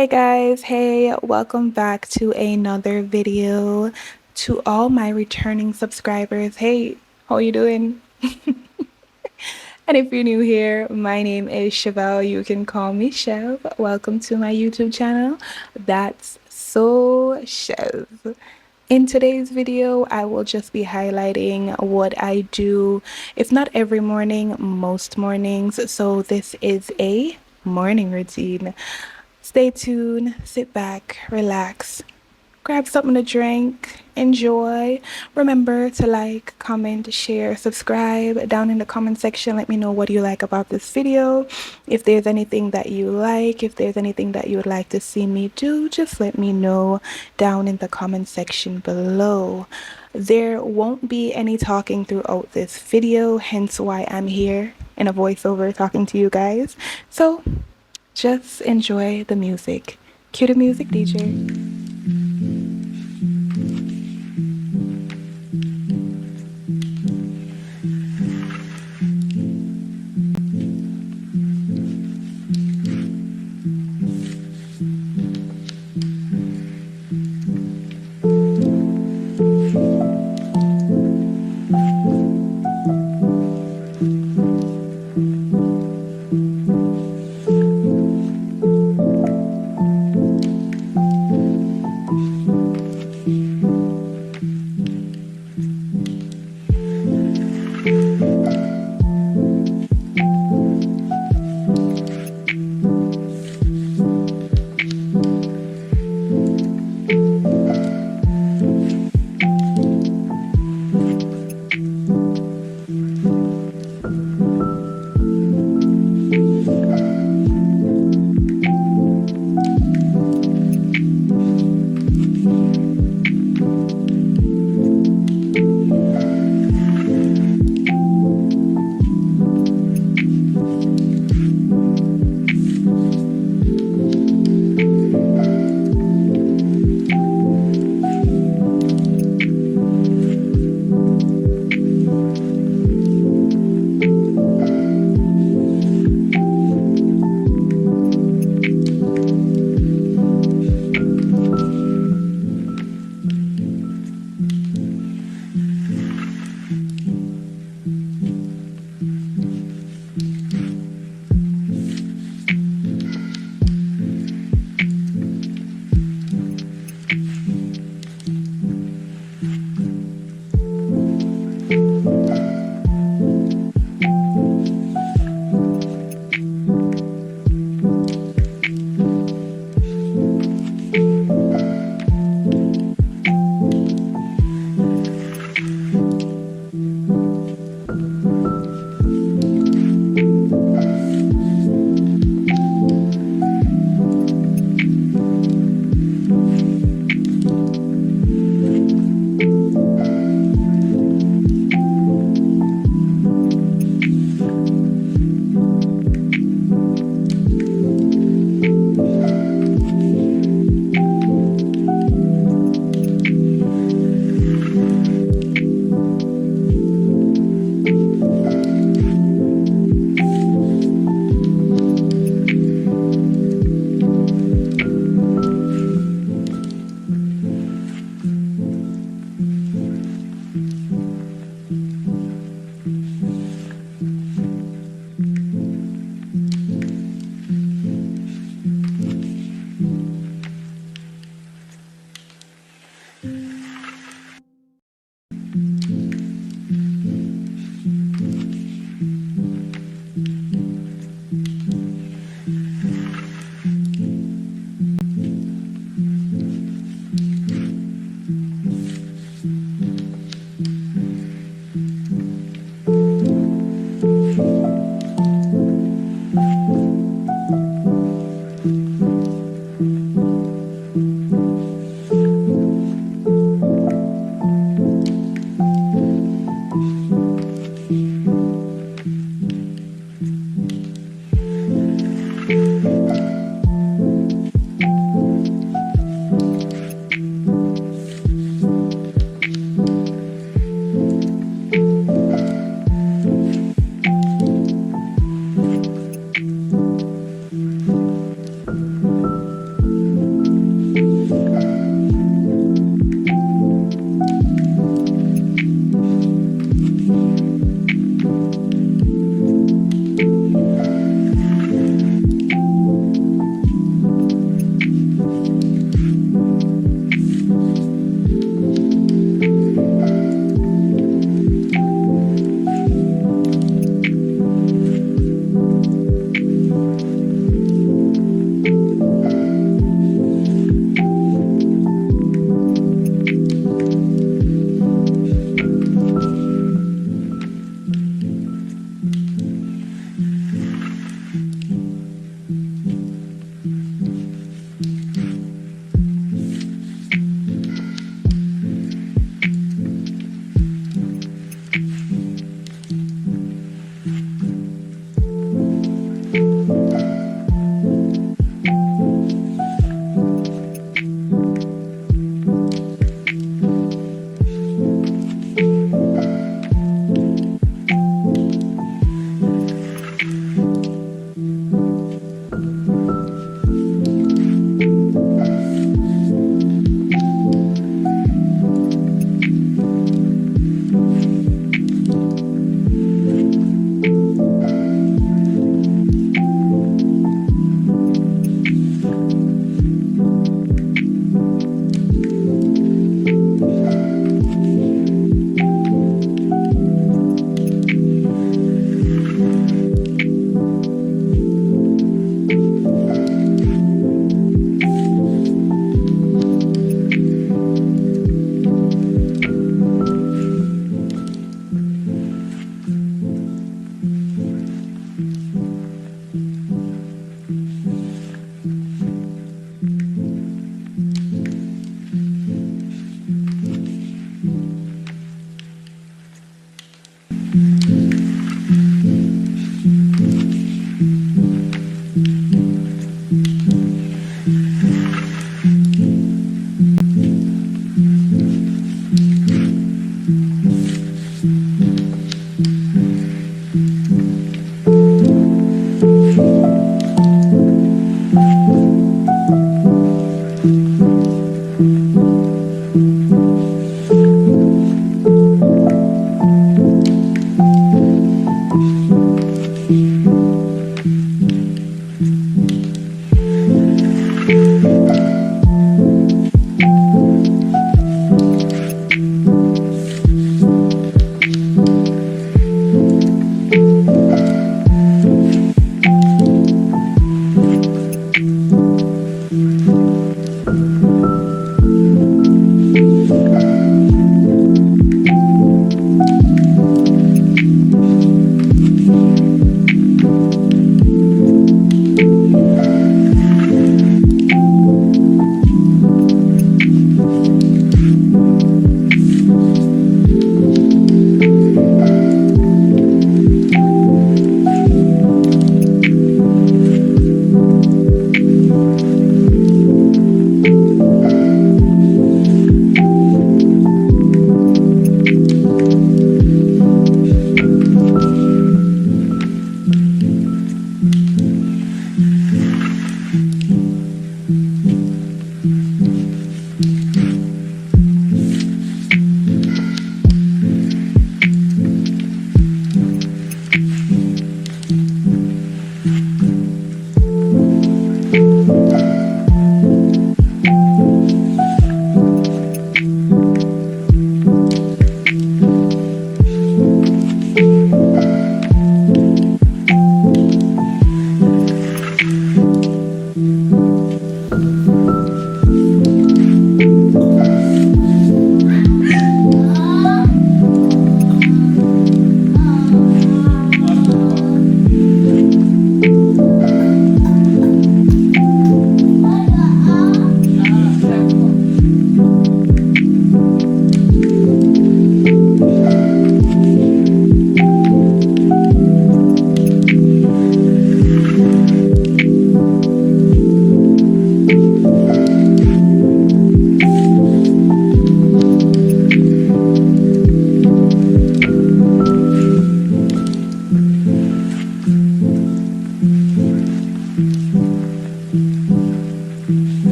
Hey guys, hey, welcome back to another video. To all my returning subscribers, hey, how you doing? And if you're new here, my name is Chevelle. You can call me Chev. Welcome to my YouTube channel. That's so Chev. In today's video, I will just be highlighting what I do, if not every morning, most mornings. So this is a morning routine. Stay tuned, sit back, relax, grab something to drink, enjoy. Remember to like, comment, share, subscribe. Down in the comment section, let me know what you like about this video. If there's anything that you like, if there's anything that you would like to see me do, just let me know down in the comment section below. There won't be any talking throughout this video, hence why I'm here in a voiceover talking to you guys. So just enjoy the music. Cue the music, DJ.